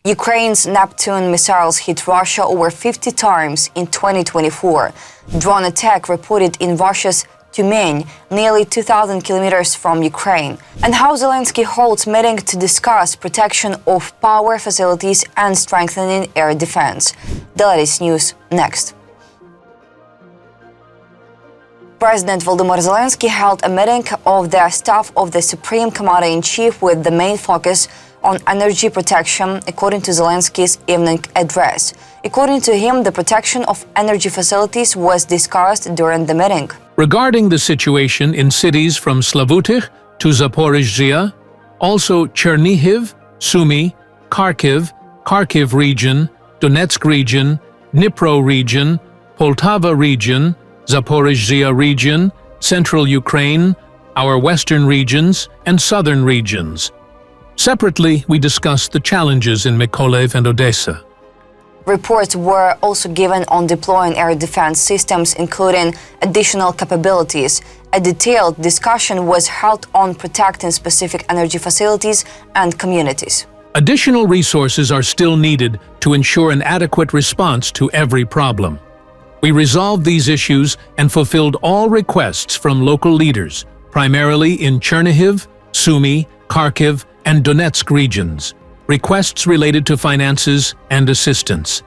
Ukraine's Neptune missiles hit Russia over 50 times in 2024. Drone attack reported in Russia's Tyumen, nearly 2,000 kilometers from Ukraine. And how Zelenskyy holds meeting to discuss protection of power facilities and strengthening air defense. The latest news next. President Volodymyr Zelenskyy held a meeting of the staff of the Supreme Commander-in-Chief with the main focus on energy protection, according to Zelenskyy's evening address. According to him, the protection of energy facilities was discussed during the meeting. Regarding the situation in cities from Slavutych to Zaporizhzhia, also Chernihiv, Sumy, Kharkiv region, Donetsk region, Dnipro region, Poltava region, Zaporizhzhia region, central Ukraine, our western regions, and southern regions. Separately, we discussed the challenges in Mykolaiv and Odessa. Reports were also given on deploying air defense systems, including additional capabilities. A detailed discussion was held on protecting specific energy facilities and communities. Additional resources are still needed to ensure an adequate response to every problem. We resolved these issues and fulfilled all requests from local leaders, primarily in Chernihiv, Sumy, Kharkiv, and Donetsk regions, requests related to finances and assistance.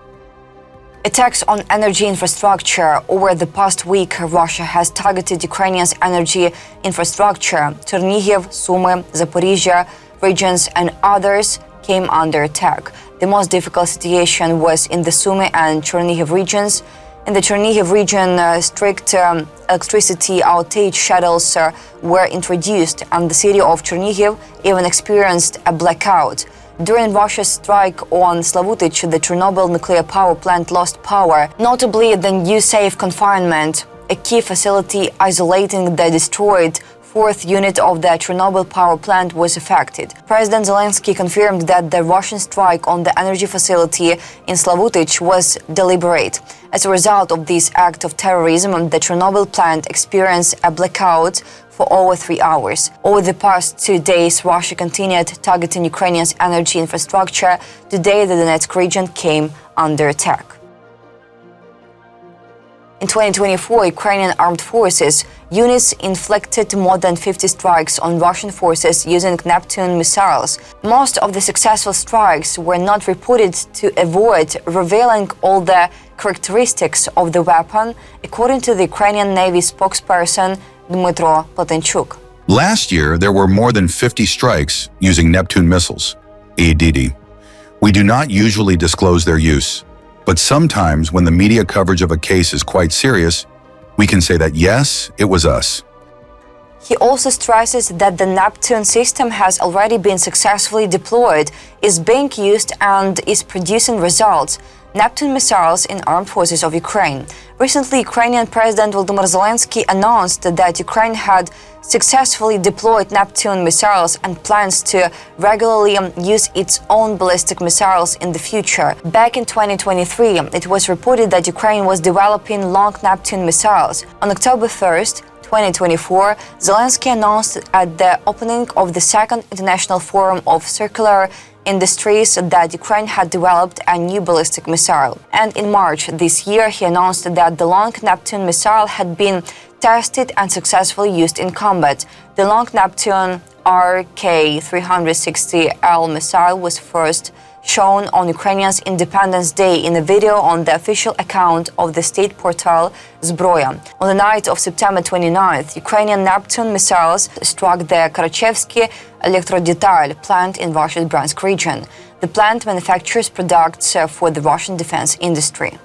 Attacks on energy infrastructure. Over the past week, Russia has targeted Ukrainians' energy infrastructure. Chernihiv, Sumy, Zaporizhzhia regions and others came under attack. The most difficult situation was in the Sumy and Chernihiv regions. In the Chernihiv region, strict electricity outage schedules were introduced, and the city of Chernihiv even experienced a blackout. During Russia's strike on Slavutych, the Chernobyl nuclear power plant lost power, notably the new safe confinement, a key facility isolating the destroyed fourth unit of the Chernobyl power plant was affected. President Zelenskyy confirmed that the Russian strike on the energy facility in Slavutych was deliberate. As a result of this act of terrorism, the Chernobyl plant experienced a blackout for over 3 hours. Over the past 2 days, Russia continued targeting Ukrainians' energy infrastructure. Today, the Donetsk region came under attack. In 2024, Ukrainian armed forces units inflicted more than 50 strikes on Russian forces using Neptune missiles. Most of the successful strikes were not reported to avoid revealing all the characteristics of the weapon, according to the Ukrainian Navy spokesperson Dmytro Platenchuk. Last year, there were more than 50 strikes using Neptune missiles, ADD. We do not usually disclose their use. But sometimes when the media coverage of a case is quite serious, we can say that yes, it was us. He also stresses that the Neptune system has already been successfully deployed, is being used and is producing results. Neptune missiles in armed forces of Ukraine. Recently, Ukrainian President Volodymyr Zelenskyy announced that Ukraine had successfully deployed Neptune missiles and plans to regularly use its own ballistic missiles in the future. Back in 2023, it was reported that Ukraine was developing long Neptune missiles. On October 1st, 2024, Zelenskyy announced at the opening of the Second International Forum of Circular Industries that Ukraine had developed a new ballistic missile. And in March this year, he announced that the long Neptune missile had been tested and successfully used in combat. The long Neptune RK-360L missile was first shown on Ukrainians' Independence Day in a video on the official account of the state portal Zbroya. On the night of September 29th, Ukrainian Neptune missiles struck the Karachevsky Elektrodetail plant in Russia's Bryansk region. The plant manufactures products for the Russian defense industry.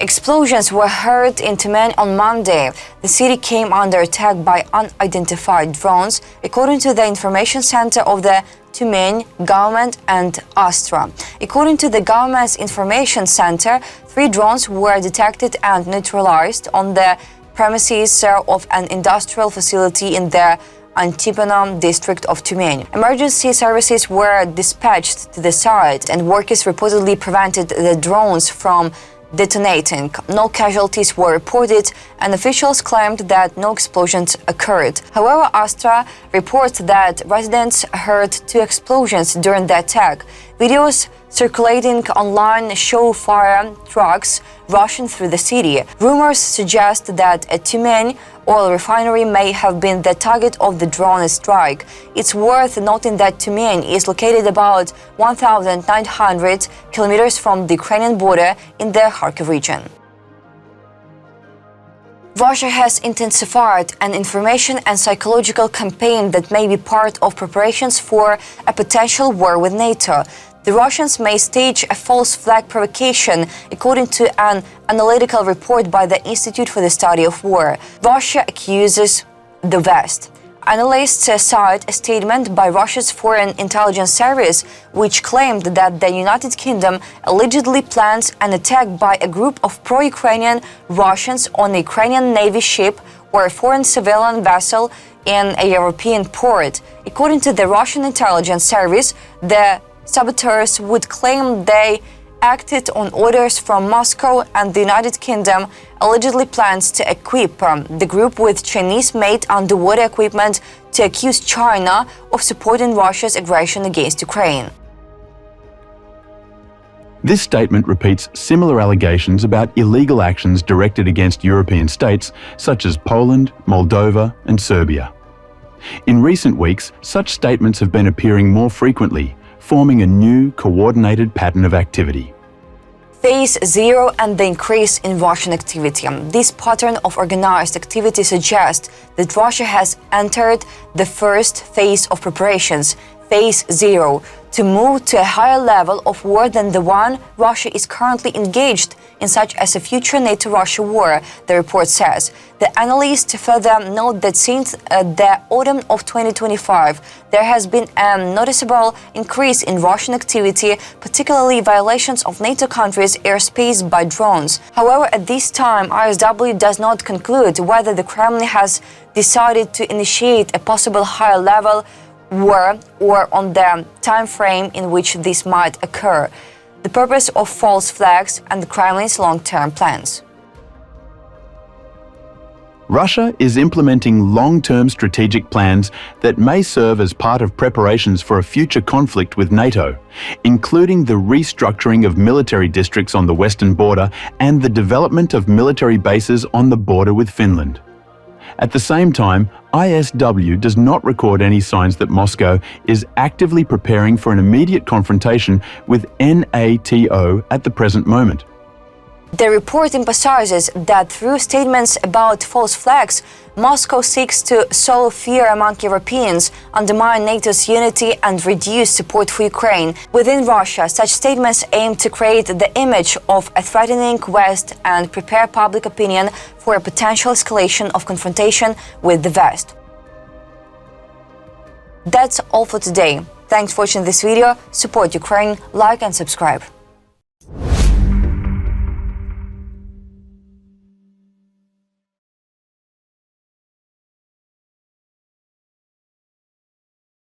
Explosions were heard in Tyumen on Monday. The city came under attack by unidentified drones, according to the information center of the Tyumen government and Astra. According to the government's information center, 3 drones were detected and neutralized on the premises of an industrial facility in the Antipino district of Tyumen. Emergency services were dispatched to the site, and workers reportedly prevented the drones from detonating. No casualties were reported, and officials claimed that no explosions occurred. However, Astra reports that residents heard 2 explosions during the attack. Videos circulating online show fire trucks rushing through the city. Rumors suggest that a Tyumen oil refinery may have been the target of the drone strike. It's worth noting that Tyumen is located about 1,900 kilometers from the Ukrainian border in the Kharkiv region. Russia has intensified an information and psychological campaign that may be part of preparations for a potential war with NATO. The Russians may stage a false flag provocation, according to an analytical report by the Institute for the Study of War. Russia accuses the West. Analysts cite a statement by Russia's Foreign Intelligence Service, which claimed that the United Kingdom allegedly plans an attack by a group of pro-Ukrainian Russians on a Ukrainian Navy ship or a foreign civilian vessel in a European port. According to the Russian Intelligence Service, the saboteurs would claim they acted on orders from Moscow, and the United Kingdom allegedly plans to equip the group with Chinese-made underwater equipment to accuse China of supporting Russia's aggression against Ukraine. This statement repeats similar allegations about illegal actions directed against European states such as Poland, Moldova, and Serbia. In recent weeks, such statements have been appearing more frequently, forming a new, coordinated pattern of activity. Phase 0 and the increase in Russian activity. This pattern of organized activity suggests that Russia has entered the first phase of preparations, Phase 0, to move to a higher level of war than the one Russia is currently engaged in, such as a future NATO-Russia war, the report says. The analysts further note that since the autumn of 2025, there has been a noticeable increase in Russian activity, particularly violations of NATO countries' airspace by drones. However, at this time, ISW does not conclude whether the Kremlin has decided to initiate a possible higher level war or on the time frame in which this might occur, the purpose of false flags and the Kremlin's long-term plans. Russia is implementing long-term strategic plans that may serve as part of preparations for a future conflict with NATO, including the restructuring of military districts on the western border and the development of military bases on the border with Finland. At the same time, ISW does not record any signs that Moscow is actively preparing for an immediate confrontation with NATO at the present moment. The report emphasizes that through statements about false flags, Moscow seeks to sow fear among Europeans, undermine NATO's unity, and reduce support for Ukraine. Within Russia, such statements aim to create the image of a threatening West and prepare public opinion for a potential escalation of confrontation with the West. That's all for today. Thanks for watching this video. Support Ukraine, like and subscribe.